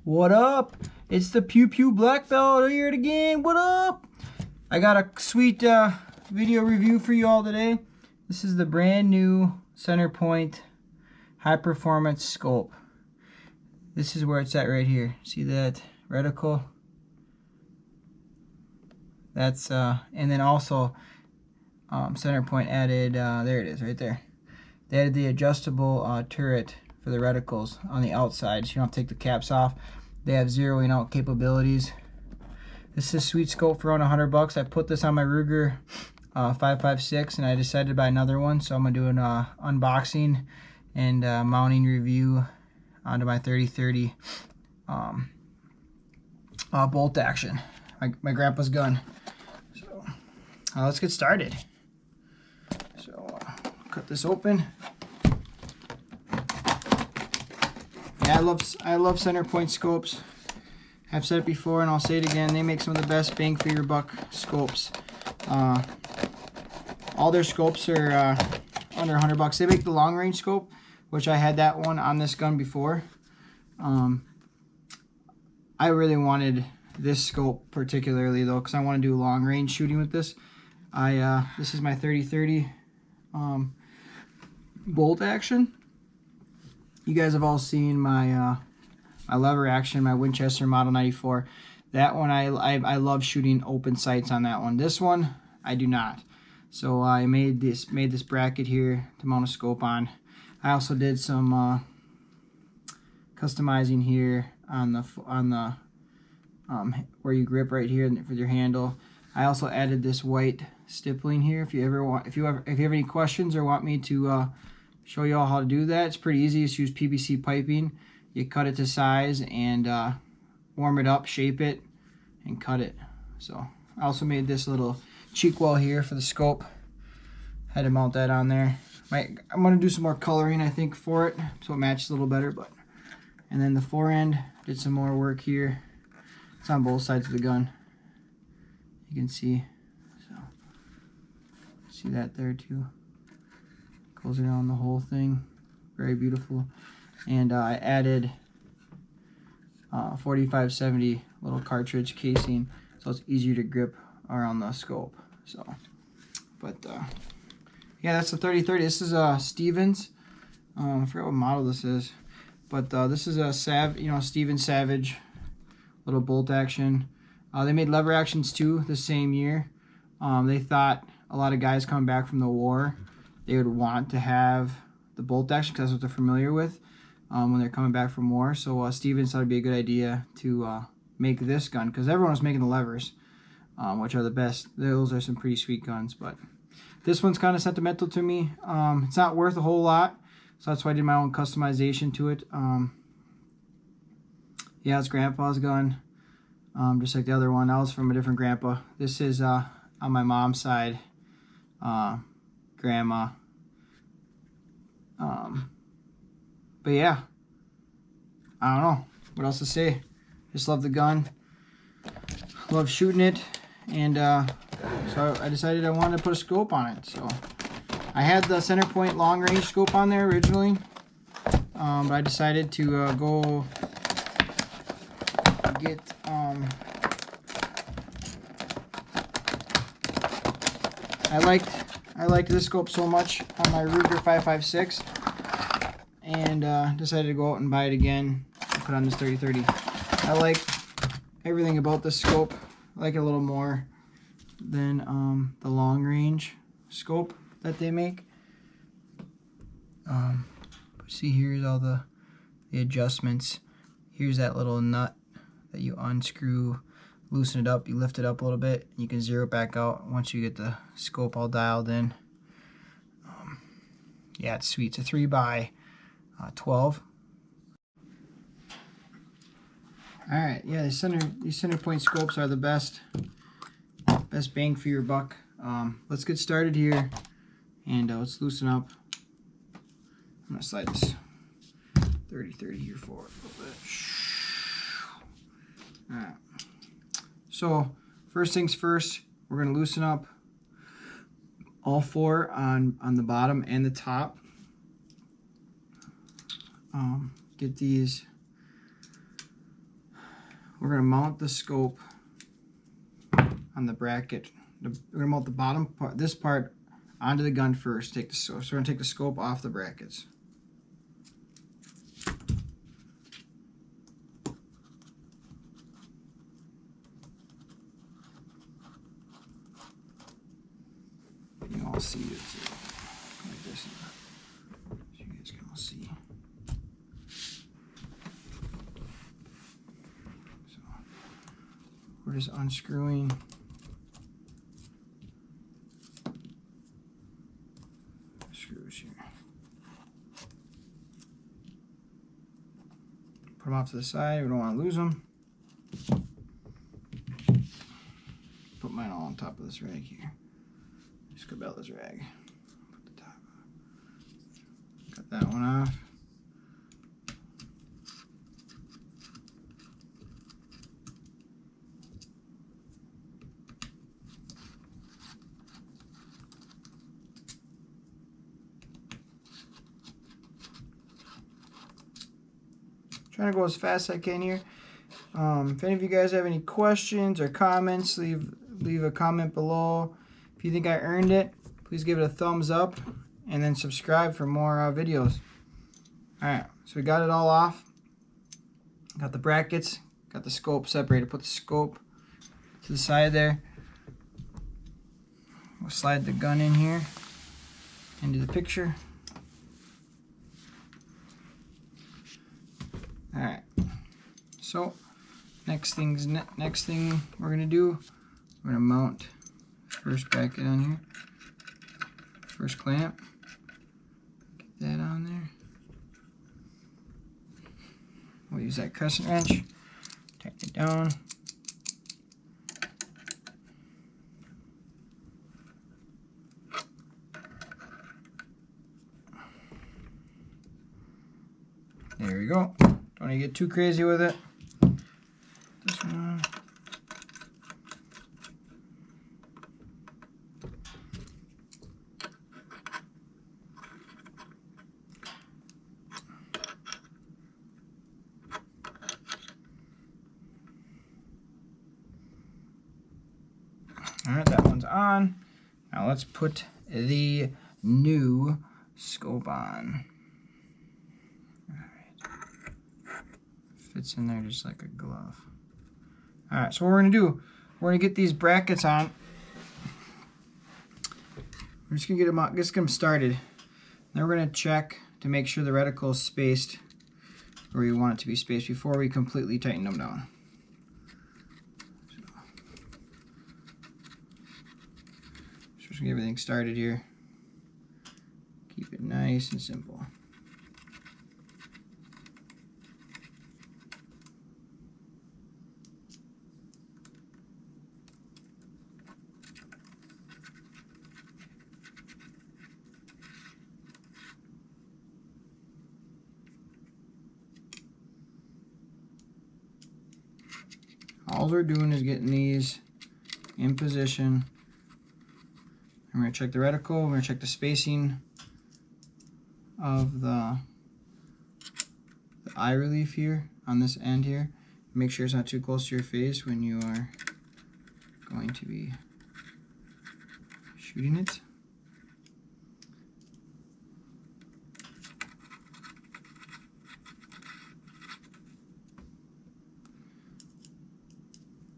What up? It's the Pew Pew Black Belt here again. What up? I got a sweet video review for you all today. This is the brand new center point high performance scope. This is where it's at right here. See that reticle? That's and then also center point added, there it is right there. They added the adjustable turret for the reticles on the outside, so you don't have to take the caps off. They have zeroing out capabilities. This is a sweet scope for around $100. I put this on my Ruger 5.56 and I decided to buy another one, so I'm gonna do an unboxing and mounting review onto my 3030 bolt action, my grandpa's gun. So let's get started. So cut this open. Yeah, I love center point scopes. I've said it before and I'll say it again. They make some of the best bang for your buck scopes. All their scopes are under $100. They make the long range scope, which I had that one on this gun before. I really wanted this scope particularly though, because I want to do long range shooting with this. This is my 3030 bolt action. You guys have all seen my my lever action, my Winchester Model 94. That one I love shooting open sights on that one. This one I do not. So I made this bracket here to mount a scope on. I also did some customizing here on the where you grip right here for your handle. I also added this white stippling here. If you have any questions or want me to show you all how to do that, it's pretty easy. Just use PVC piping. You cut it to size and warm it up, shape it, and cut it. So I also made this little cheek well here for the scope. Had to mount that on there. I'm gonna do some more coloring, I think, for it, so it matches a little better. And then the fore end, did some more work here. It's on both sides of the gun. You can see. So see that there too. Goes around the whole thing. Very beautiful. And I added 4570 little cartridge casing, so it's easier to grip around the scope. So, yeah, that's the 3030. This is Stevens. I forgot what model this is, but this is a Stevens Savage little bolt action. They made lever actions too the same year. They thought a lot of guys coming back from the war, they would want to have the bolt action because that's what they're familiar with when they're coming back from war. So Stevens thought it'd be a good idea to make this gun, because everyone was making the levers, which are the best. Those are some pretty sweet guns, but this one's kind of sentimental to me. It's not worth a whole lot, so that's why I did my own customization to it. Yeah, it's Grandpa's gun, just like the other one. That was from a different grandpa. This is on my mom's side, grandma. But yeah, I don't know what else to say. Just love the gun, love shooting it, and so I decided I wanted to put a scope on it. So I had the center point long range scope on there originally, but I decided to go get I liked this scope so much on my Ruger 5.56, and decided to go out and buy it again and put on this 3030. I like everything about this scope. I like it a little more than the long range scope that they make. See, here's all the adjustments. Here's that little nut that you unscrew, loosen it up, you lift it up a little bit, and you can zero it back out once you get the scope all dialed in. Yeah, it's sweet. It's a 3x12. Alright, yeah, these center point scopes are the best bang for your buck. Let's get started here, and let's loosen up. I'm going to slide this 3030 here forward a little bit. Alright, so first things first, we're going to loosen up all four on the bottom and the top. get these. We're going to mount the scope on the bracket. We're going to mount the bottom part, this part, onto the gun first. So we're going to take the scope off the brackets. You can all see it like this, so you guys can all see. So we're just unscrewing screws here. Put them off to the side. We don't want to lose them. Put mine all on top of this rag here. Scabella's rag. Put the top on. Cut that one off. Trying to go as fast as I can here. If any of you guys have any questions or comments, leave a comment below. If you think I earned it, please give it a thumbs up and then subscribe for more videos. Alright, so we got it all off. Got the brackets, got the scope separated. Put the scope to the side there. We'll slide the gun in here into the picture. Alright, so next thing we're going to do, we're going to mount first bracket on here, first clamp, get that on there. We'll use that crescent wrench, tighten it down. There we go. Don't want to get too crazy with it. This one. Alright, that one's on. Now let's put the new scope on. Fits in there just like a glove. Alright, so what we're going to do, we're going to get these brackets on. We're just going to get them out, get them started. Then we're going to check to make sure the reticle is spaced where you want it to be spaced before we completely tighten them down. So just get everything started here. Keep it nice and simple. All we're doing is getting these in position. I'm going to check the reticle. We're going to check the spacing of the eye relief here on this end here. Make sure it's not too close to your face when you are going to be shooting it.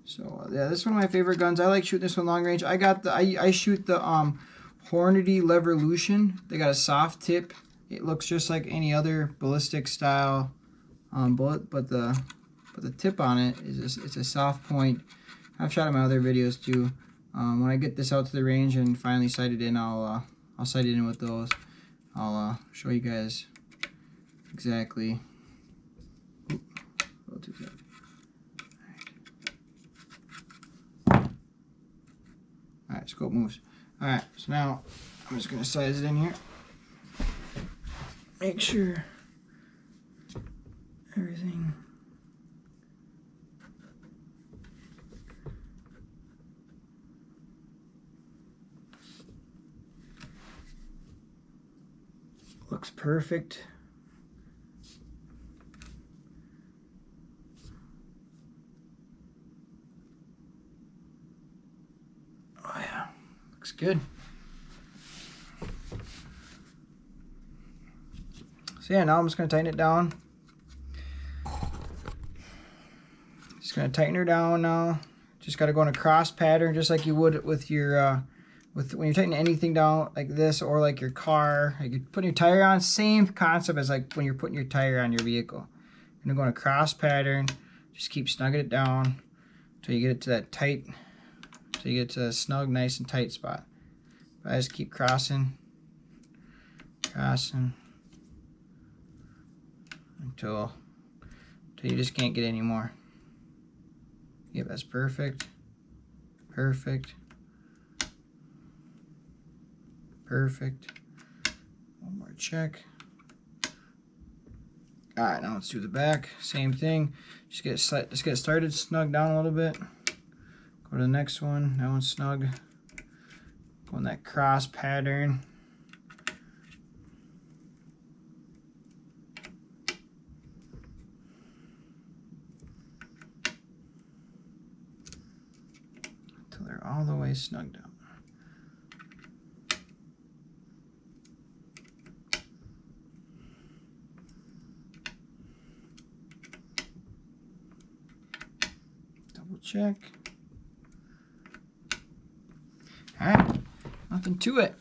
So yeah, this is one of my favorite guns. I like shooting this one long range. I shoot the Hornady Levolution. They got a soft tip. It looks just like any other ballistic style bullet, but the tip on it is it's a soft point. I've shot in my other videos too. When I get this out to the range and finally sight it in, I'll sight it in with those. I'll show you guys exactly. Oop, a little too tight. Alright, scope moves. Alright, so now I'm just going to size it in here. Make sure everything looks perfect. Looks good. So yeah, now I'm just going to tighten it down. Just going to tighten her down now. Just got to go in a cross pattern, just like you would with your when you're tightening anything down like this, or like your car, like you're putting your tire on. Same concept as like when you're putting your tire on your vehicle. You're going to go in a cross pattern. Just keep snugging it down until you get it to that tight, until you get to a snug, nice and tight spot. But I just keep crossing, until you just can't get any more. Yep, that's perfect. Perfect. Perfect. One more check. All right, now let's do the back. Same thing. Just get it started, snug down a little bit. Go to the next one. That one's snug. Go in that cross pattern. Until they're all the way snugged up. Check. All right, nothing to it.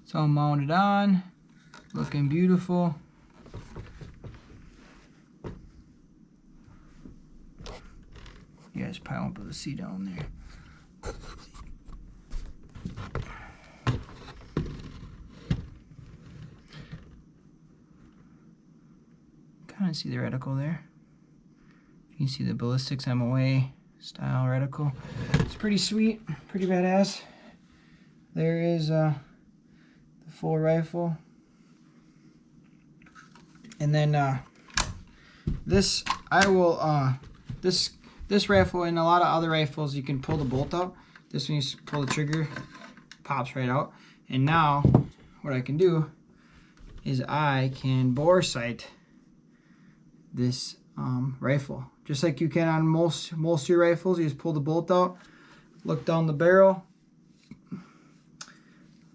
It's all mounted on, looking beautiful. You guys probably won't be able to see down there. Kind of see the reticle there. You can see the ballistics MOA style reticle. It's pretty sweet, pretty badass. There is the full rifle. And then this rifle and a lot of other rifles, you can pull the bolt out. This one, you just pull the trigger, pops right out. And now what I can do is I can bore sight this rifle, just like you can on most of your rifles. You just pull the bolt out, look down the barrel,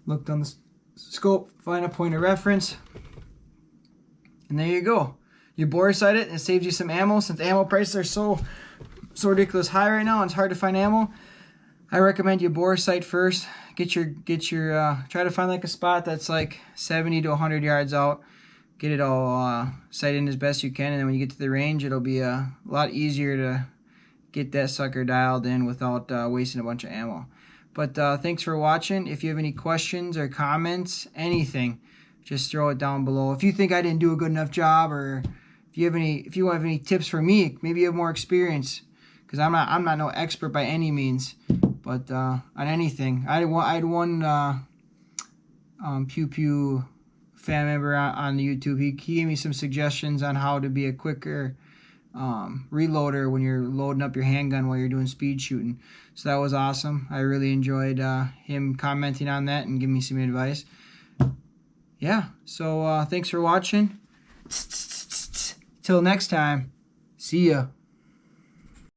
look down the scope, find a point of reference, and there you go. You bore sight it, and it saves you some ammo. Since ammo prices are so ridiculous high right now, and it's hard to find ammo, I recommend you bore sight first. Get your try to find like a spot that's like 70 to 100 yards out. Get it all sighted in as best you can, and then when you get to the range, it'll be a lot easier to get that sucker dialed in without wasting a bunch of ammo. But thanks for watching. If you have any questions or comments, just throw it down below. If you think I didn't do a good enough job, or if you have any tips for me, maybe you have more experience, because I'm not no expert by any means, but on anything. I had one Pew Pew fan member on YouTube. He gave me some suggestions on how to be a quicker reloader when you're loading up your handgun while you're doing speed shooting. So that was awesome. I really enjoyed him commenting on that and giving me some advice. Yeah, so thanks for watching. Till next time, see ya.